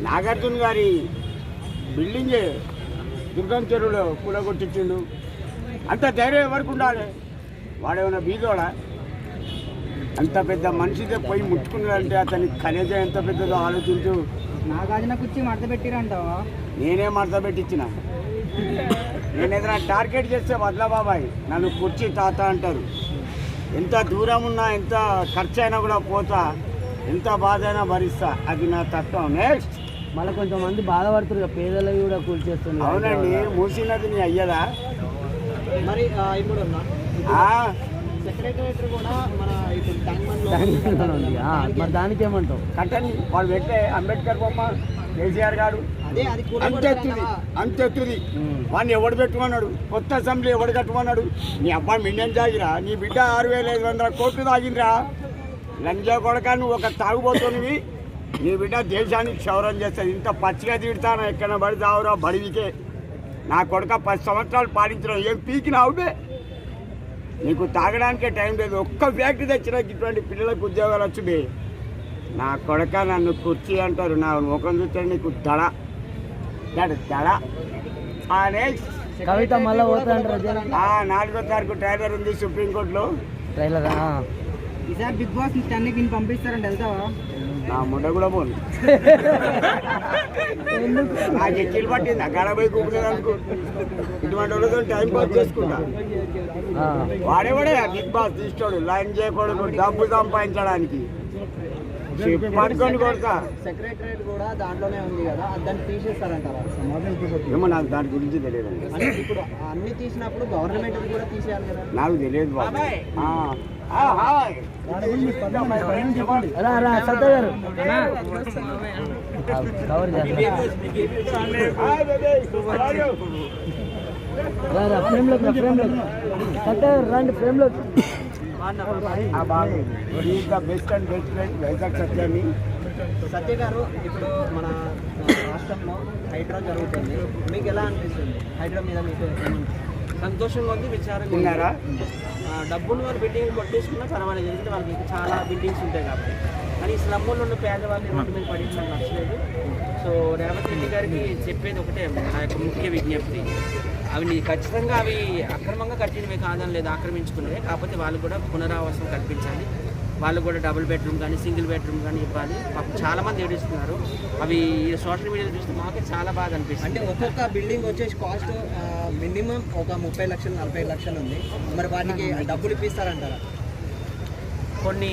నాగార్జున గారి బిల్డింగ్ దుర్గం చెరువులో కూలగొట్టించిండు. అంత ధైర్యం ఎవరికి ఉండాలి? వాడేమైనా బీదోడా? అంత పెద్ద మనిషిదే పోయి ముట్టుకున్నాడంటే అతని ఖనిజం ఎంత పెద్దదో ఆలోచించు. నాగార్జున కుర్చీ మడత పెట్టిరంటావా? నేనే మడత పెట్టించిన. నేను ఏదైనా టార్గెట్ చేస్తే వదల బాబాయ్, నన్ను కుర్చీ తాత అంటారు. ఎంత దూరం ఉన్నా, ఎంత ఖర్చు అయినా కూడా పోతా, ఎంత బాధ అయినా భరిస్తా. అది నా తత్వం. నెక్స్ట్ మళ్ళీ కొంతమంది బాధపడుతున్నారు, పేదలవి కూడా కూల్చేస్తున్నారు. అవునండి, మూసినది నీ అయ్యదా? మరి ఇప్పుడు సెక్రటరీ కూడా మన ఇప్పుడు మరి దానికి ఏమంటావు? కట్టని వాళ్ళు పెట్టే అంబేద్కర్ బొమ్మ కేసీఆర్ గారు అంతెత్తుది. వాడిని ఎవడు పెట్టుకున్నాడు? కొత్త అసెంబ్లీ ఎవడు కట్టుకున్నాడు? నీ అబ్బాయి మిండెన్ జాగిరా, నీ బిడ్డ 6,500 కోట్లు తాగిందిరా. లంజా కొడక, నువ్వు ఒక తాగుబోతునివి. నీ బిడ్డ దేశానికి క్షౌరం చేస్తుంది. ఇంత పచ్చిగా తిడతాను, ఎక్కడ పడి తావురా బడివికే. నా కొడక 10 సంవత్సరాలు పాలించడం ఏం పీకినావుడే? నీకు తాగడానికే టైం లేదు. ఒక్క ఫ్యాక్టరీ తెచ్చినా ఇటువంటి పిల్లలకు ఉద్యోగాలు వచ్చి. నా కొడక నన్ను కుర్చీ అంటారు, నా ముఖం చూస్తే నీకు దడ దడ. కవిత మళ్ళీ పోతాంటారు. 4వ తారీఖు ట్రైలర్ ఉంది సుప్రీంకోర్టులో. ట్రైలర్ ఈసారి బిగ్ బాస్ చెన్నైకి పంపిస్తారంటే వెళ్తావా? నా ముండ కూడా పోను. నాకు ఎక్కిలు పట్టింది అక్కడ పోయి కూకునేందుకు. ఇటువంటి వాళ్ళతో టైం పాస్ చేసుకుంటా. వాడేవాడే బిగ్ బాస్ తీసుకోడు, లైన్ చేయకూడదు, డబ్బు సంపాదించడానికి. పడుకొని కొడతా. సెక్రటరేట్ కూడా దాంట్లోనే ఉంది కదా, దాన్ని తీసేస్తారంటారా? ఏమో నాకు దాని గురించి తెలియదు. ఇప్పుడు అన్ని తీసినప్పుడు గవర్నమెంట్ కూడా తీసేయాలి కదా? నాకు తెలియదు బాబాయ్. రండి ఫ్రేమ్లో. Best and best friend Vizag సత్యాన్ని. సత్య గారు, ఇప్పుడు మన రాష్ట్రంలో హైడ్రా జరుగుతుంది, మీకు ఎలా అనిపిస్తుంది? హైడ్రా మీద మీకు సంతోషంగా ఉంది, విచారంగా ఉన్నారా? డబ్బులు వాళ్ళు బిల్డింగ్ కొట్టేసుకున్నా పర్వాలేదు, ఎందుకంటే వాళ్ళకి ఇంకా చాలా బిల్డింగ్స్ ఉంటాయి కాబట్టి. కానీ స్లమ్లో ఉన్న పేదవాళ్ళని రోడ్డు మీద పడించడం నచ్చలేదు. సో రేవంత్ రెడ్డి గారికి చెప్పేది ఒకటే, నా యొక్క ముఖ్య విజ్ఞప్తి, అవి ఖచ్చితంగా అవి అక్రమంగా కట్టినవే కాదని లేదు, ఆక్రమించుకునేవే. కాకపోతే వాళ్ళు కూడా పునరావాసం కల్పించాలి. వాళ్ళు కూడా డబుల్ బెడ్రూమ్ కానీ సింగిల్ బెడ్రూమ్ కానీ ఇవ్వాలి. చాలామంది ఏడుస్తున్నారు. అవి సోషల్ మీడియాలో చూస్తే మాకే చాలా బాగా అనిపిస్తుంది. అంటే ఒక్కొక్క బిల్డింగ్ వచ్చేసి కాస్ట్ మినిమం ఒక 30 లక్షలు 40 లక్షలు ఉంది. మరి వాటికి డబ్బులు ఇప్పిస్తారంటారా? కొన్ని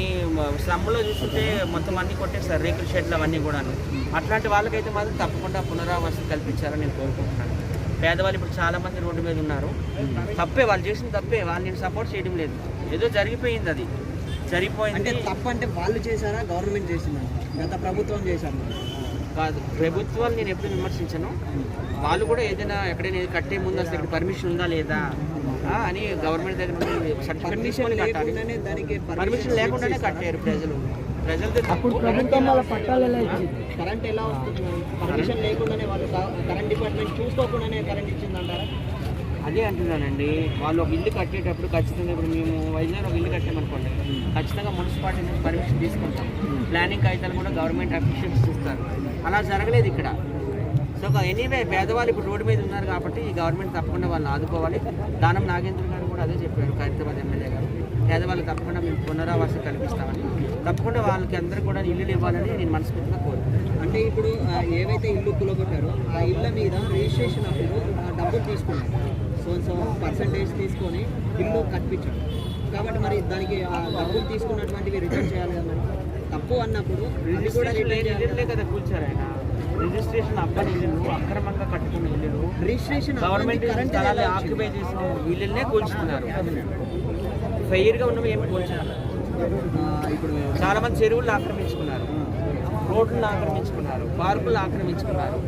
స్లమ్లో చూస్తుంటే మొత్తం అన్నీ కొట్టేస్తారు, రేకుల షెడ్లు అవన్నీ కూడా. అట్లాంటి వాళ్ళకైతే మాత్రం తప్పకుండా పునరావాసం కల్పించాలని నేను కోరుకుంటున్నాను. పేదవాళ్ళు ఇప్పుడు చాలామంది రోడ్డు మీద ఉన్నారు. తప్పే, వాళ్ళు చేసిన తప్పే, వాళ్ళు నేను సపోర్ట్ చేయడం లేదు. ఏదో జరిగిపోయింది, అది జరిగిపోయింది. అంటే తప్ప అంటే వాళ్ళు చేశారా, గవర్నమెంట్ చేసిందా, గత ప్రభుత్వం చేశారు? కాదు, ప్రభుత్వాలు నేను ఎప్పుడు విమర్శించను. వాళ్ళు కూడా ఏదైనా ఎక్కడైనా కట్టే ముందు అసలు ఇక్కడ పర్మిషన్ ఉందా లేదా అని గవర్నమెంట్ దగ్గర నుండి సర్టిఫికేట్ తీసుకొని కట్టాలి. పర్మిషన్ లేకుండానే కట్టారు ప్రజలు. కరెంట్ ఎలా వస్తుంది? పర్మిషన్ లేకుండానే వాళ్ళు కరెంట్ డిపార్ట్మెంట్ చూసుకోకుండానే కరెంట్ ఇచ్చిందంటారా? అదే అంటున్నానండి, వాళ్ళు ఒక ఇల్లు కట్టేటప్పుడు ఖచ్చితంగా, ఇప్పుడు మేము వైజాగ్ ఒక ఇల్లు కట్టామనుకోండి, ఖచ్చితంగా మున్సిపాలిటీ నుంచి పర్మిషన్ తీసుకుంటాం. ప్లానింగ్ కాగితాలు కూడా గవర్నమెంట్ అఫీషియల్స్ ఇస్తారు. అలా జరగలేదు ఇక్కడ. సో ఎనీవే పేదవాళ్ళు ఇప్పుడు రోడ్డు మీద ఉన్నారు కాబట్టి ఈ గవర్నమెంట్ తప్పకుండా వాళ్ళని ఆదుకోవాలి. దానం నాగేంద్ర గారు కూడా అదే చెప్పారు, ఖైరతాబాద్ ఎమ్మెల్యే గారు. పేదవాళ్ళు తప్పకుండా మేము పునరావాసం కల్పిస్తామని, తప్పకుండా వాళ్ళకి అందరూ కూడా ఇల్లులు ఇవ్వాలని నేను మనస్ఫూర్తిగా కోరుకుంటున్నాను. అంటే ఇప్పుడు ఏవైతే ఇల్లు కూలగొట్టారో ఆ ఇళ్ళ మీద రిజిస్ట్రేషన్ అప్పుడు డబ్బులు తీసుకున్నారు, సో పర్సంటేజ్ తీసుకొని ఇల్లు కట్టించారు. కాబట్టి మరి దానికి ఆ డబ్బులు తీసుకున్నటువంటివి రిటర్న్ చేయాలి కదా. మరి తప్పు అన్నప్పుడు ఇల్లు కూడా ఇళ్ళే కదా కూల్చారు ఆయన. రిజిస్ట్రేషన్ అవ్వని ఇల్లు, అక్రమంగా కట్టుకున్న ఇల్లు, రిజిస్ట్రేషన్ గవర్నమెంట్ స్థలాలు ఆక్యుపై చేసిన ఇళ్ళనే కూల్చుకున్నారు. ఫెయిర్గా ఉన్నవి ఏమి కూల్చున్నారు. ఇప్పుడు చాలా మంది చెరువులను ఆక్రమించుకున్నారు, రోడ్లను ఆక్రమించుకున్నారు, పార్కులను ఆక్రమించుకున్నారు.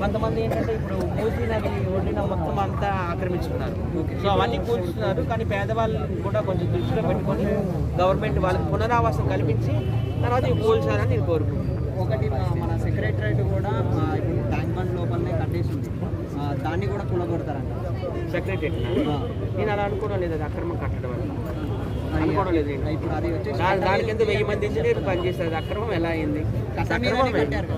కొంతమంది ఏంటంటే ఇప్పుడు మూసీ నది ఒడ్డిన మొత్తం అంతా ఆక్రమించుకున్నారు. సో అవన్నీ కూల్చున్నారు. కానీ పేదవాళ్ళు కూడా కొంచెం దృష్టిలో పెట్టుకొని గవర్నమెంట్ వాళ్ళకి పునరావాసం కల్పించి తర్వాత ఇవి కూల్చాలని నేను కోరుకుంటున్నాను. ఒకటి మన సెక్రటరేట్ కూడా ఇప్పుడు ట్యాంక్ బండ్ లోపలనే కట్టేసింది, దాన్ని కూడా కూలగొడతారంట సెక్రటరేట్. నేను అలా అనుకోవడం లేదు, అది అక్రమం కట్టడం వల్ల అనుకోవడం లేదు. ఇప్పుడు అది వచ్చేసి దానికి ఎంత 1000 మంది ఇంజనీర్లు పనిచేస్తారు, అది అక్రమం ఎలా అయింది? కట్టారు.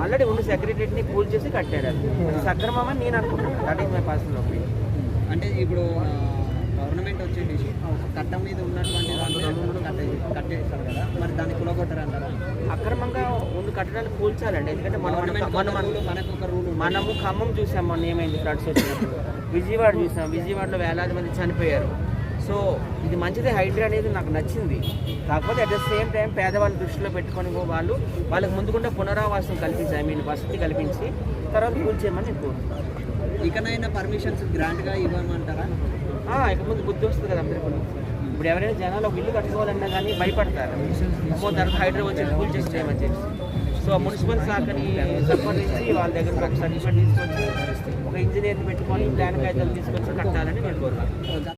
ఆల్రెడీ ఉన్న సెక్రటరీని కూల్ చేసి కట్టాడు. అది సక్రమం అని నేను అనుకుంటున్నాను. That is my personal opinion. అంటే ఇప్పుడు గవర్నమెంట్ వచ్చేసి కట్టం మీద ఉన్నటువంటి కట్టేస్తారు కదా, మరి దాన్ని కులగొట్టారంటారా? అక్రమంగా ముందు కట్టడాలు కూల్చాలండి. ఎందుకంటే మనకు ఒక రూల్ మనము ఖమ్మం చూసాం, మొన్న ఏమైంది ఫ్లడ్స్ వచ్చినప్పుడు. విజయవాడ చూసాం, విజయవాడలో వేలాది మంది చనిపోయారు. సో ఇది మంచిది, హైడ్రా అనేది నాకు నచ్చింది. కాకపోతే అట్ ద సేమ్ టైం పేదవాళ్ళని దృష్టిలో పెట్టుకొని వాళ్ళకి ముందుకుండా పునరావాసం కల్పించి వసతి కల్పించి తర్వాత కూల్చేయమని నేను కోరుతున్నాను. ఇకనైనా పర్మిషన్స్ గ్రాంట్గా ఇవ్వమంటారా? ఇక ముందు బుద్ధి వస్తుంది కదా అందరికీ. ఇప్పుడు ఎవరైనా జనాలు ఒక ఇల్లు కట్టుకోవాలన్నా కానీ భయపడతారు. అమ్మో తర్వాత హైడ్రా వచ్చి కూల్ చేసి చేయమని చెప్పి. సో మున్సిపల్ శాఖని సంప్రదించి వాళ్ళ దగ్గర ఒక సర్టిఫికేట్ తీసుకొచ్చి ఒక ఇంజనీర్ని పెట్టుకొని ప్లాన్ కాగితాలు తీసుకొచ్చి కట్టాలని నేను కోరుతున్నాను.